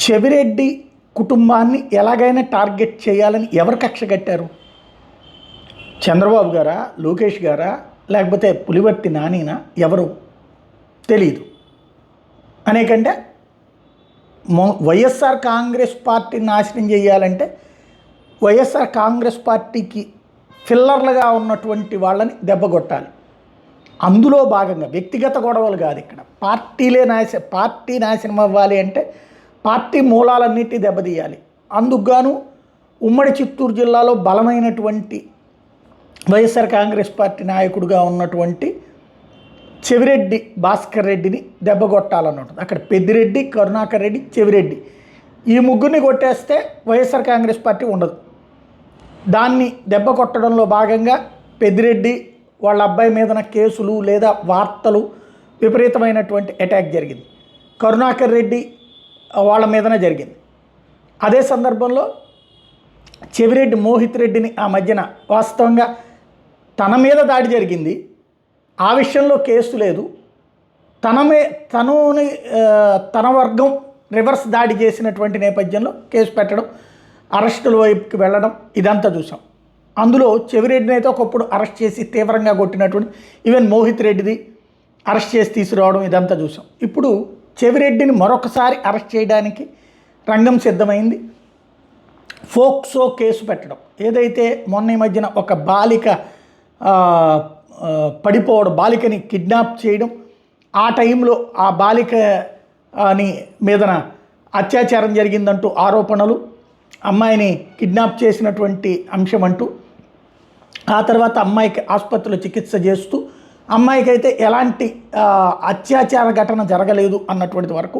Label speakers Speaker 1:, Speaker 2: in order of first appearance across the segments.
Speaker 1: చెవిరెడ్డి కుటుంబాన్ని ఎలాగైనా టార్గెట్ చేయాలని ఎవరు కక్ష కట్టారు? చంద్రబాబు గారా, లోకేష్ గారా, లేకపోతే పులివర్తి నానినా? ఎవరు తెలీదు. అనేకంటే వైఎస్ఆర్ కాంగ్రెస్ పార్టీని నాశనం చేయాలంటే వైఎస్ఆర్ కాంగ్రెస్ పార్టీకి ఫిల్లర్లుగా ఉన్నటువంటి వాళ్ళని దెబ్బగొట్టాలి. అందులో భాగంగా వ్యక్తిగత గొడవలు కాదు ఇక్కడ. పార్టీ నాశనం అవ్వాలి అంటే పార్టీ మూలాలన్నిటి దెబ్బతీయాలి. అందుకుగాను ఉమ్మడి చిత్తూరు జిల్లాలో బలమైనటువంటి వైఎస్ఆర్ కాంగ్రెస్ పార్టీ నాయకుడిగా ఉన్నటువంటి చెవిరెడ్డి భాస్కర్ రెడ్డిని దెబ్బగొట్టాలన్నట్టు. అక్కడ పెద్దిరెడ్డి, కరుణాకర్ రెడ్డి, చెవిరెడ్డి ఈ ముగ్గురిని కొట్టేస్తే వైఎస్ఆర్ కాంగ్రెస్ పార్టీ ఉండదు. దాన్ని దెబ్బ కొట్టడంలో భాగంగా పెద్దిరెడ్డి వాళ్ళ అబ్బాయి మీదన కేసులు లేదా వార్తలు విపరీతమైనటువంటి అటాక్ జరిగింది. కరుణాకర్ రెడ్డి వాళ్ళ మీదనే జరిగింది. అదే సందర్భంలో చెవిరెడ్డి మోహిత్ రెడ్డిని ఆ మధ్యన వాస్తవంగా తన మీద దాడి జరిగింది, ఆ విషయంలో కేసు లేదు, తన వర్గం రివర్స్ దాడి చేసినటువంటి నేపథ్యంలో కేసు పెట్టడం, అరెస్టుల వైపుకి వెళ్ళడం ఇదంతా చూసాం. అందులో చెవిరెడ్డిని అయితే ఒకప్పుడు అరెస్ట్ చేసి తీవ్రంగా కొట్టినటువంటి ఈవెన్ మోహిత్ రెడ్డిది అరెస్ట్ చేసి తీసుకురావడం ఇదంతా చూసాం. ఇప్పుడు చెవిరెడ్డిని మరొకసారి అరెస్ట్ చేయడానికి రంగం సిద్ధమైంది. ఫోక్సో కేసు పెట్టడం, ఏదైతే మొన్న ఈ మధ్యన ఒక బాలిక పడిపోవడం, బాలికని కిడ్నాప్ చేయడం, ఆ టైంలో ఆ బాలికని మీదన అత్యాచారం జరిగిందంటూ ఆరోపణలు, అమ్మాయిని కిడ్నాప్ చేసినటువంటి అంశం అంటూ, ఆ తర్వాత అమ్మాయికి ఆసుపత్రిలో చికిత్స చేస్తూ అమ్మాయికి అయితే ఎలాంటి అత్యాచార ఘటన జరగలేదు అన్నటువంటిది వరకు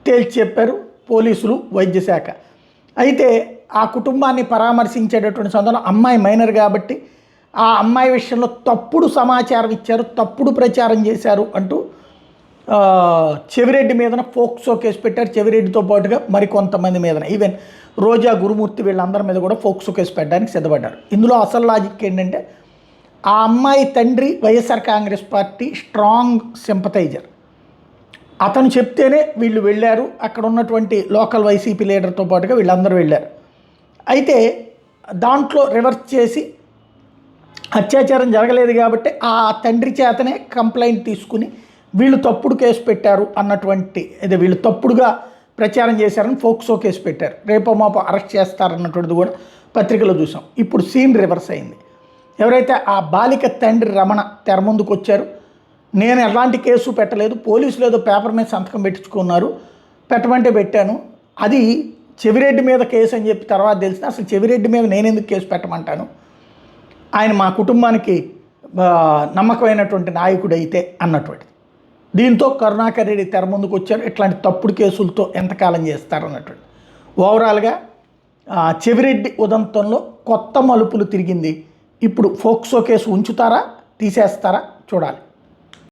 Speaker 1: తేల్చి చెప్పారు పోలీసులు, వైద్య శాఖ. అయితే ఆ కుటుంబాన్ని పరామర్శించేటటువంటి సందర్భంలో అమ్మాయి మైనర్ కాబట్టి ఆ అమ్మాయి విషయంలో తప్పుడు సమాచారం ఇచ్చారు, తప్పుడు ప్రచారం చేశారు అంటూ చెవిరెడ్డి మీదన ఫోక్సో కేసు పెట్టారు. చెవిరెడ్డితో పాటుగా మరికొంతమంది మీదన, ఈవెన్ రోజా, గురుమూర్తి వీళ్ళందరి మీద కూడా ఫోక్సో కేసు పెట్టడానికి సిద్ధపడ్డారు. ఇందులో అసలు లాజిక్ ఏంటంటే ఆ అమ్మాయి తండ్రి YSR Congress party strong sympathiser. అతను చెప్తేనే వీళ్ళు వెళ్ళారు, అక్కడ ఉన్నటువంటి లోకల్ వైసీపీ లీడర్తో పాటుగా వీళ్ళందరూ వెళ్ళారు. అయితే దాంట్లో రివర్స్ చేసి అత్యాచారం జరగలేదు కాబట్టి ఆ తండ్రి చేతనే కంప్లైంట్ తీసుకుని వీళ్ళు తప్పుడు కేసు పెట్టారు అన్నటువంటి, ఇది వీళ్ళు తప్పుడుగా ప్రచారం చేశారని ఫోక్సో కేసు పెట్టారు. రేపో మాపో అరెస్ట్ చేస్తారన్నటువంటిది కూడా పత్రికలో చూసాం. ఇప్పుడు సీన్ రివర్స్ అయింది. ఎవరైతే ఆ బాలిక తండ్రి రమణ తెర ముందుకు వచ్చారు, నేను ఎలాంటి కేసు పెట్టలేదు, పోలీసులు ఏదో పేపర్ మీద సంతకం పెట్టించుకున్నారు, పెట్టమంటే పెట్టాను, అది చెవిరెడ్డి మీద కేసు అని చెప్పి తర్వాత తెలిసిన, అసలు చెవిరెడ్డి మీద నేను ఎందుకు కేసు పెట్టమంటాను, ఆయన మా కుటుంబానికి నమ్మకమైనటువంటి నాయకుడు అయితే అన్నటువంటిది. దీంతో కరుణాకర్ రెడ్డి తెర ముందుకు వచ్చారు. ఇట్లాంటి తప్పుడు కేసులతో ఎంతకాలం చేస్తారన్నటువంటి ఓవరాల్గా చెవిరెడ్డి ఉదంతంలో కొత్త మలుపులు తిరిగింది. ఇప్పుడు ఫోక్సో కేసు ఉంచుతారా, తీసేస్తారా చూడాలి.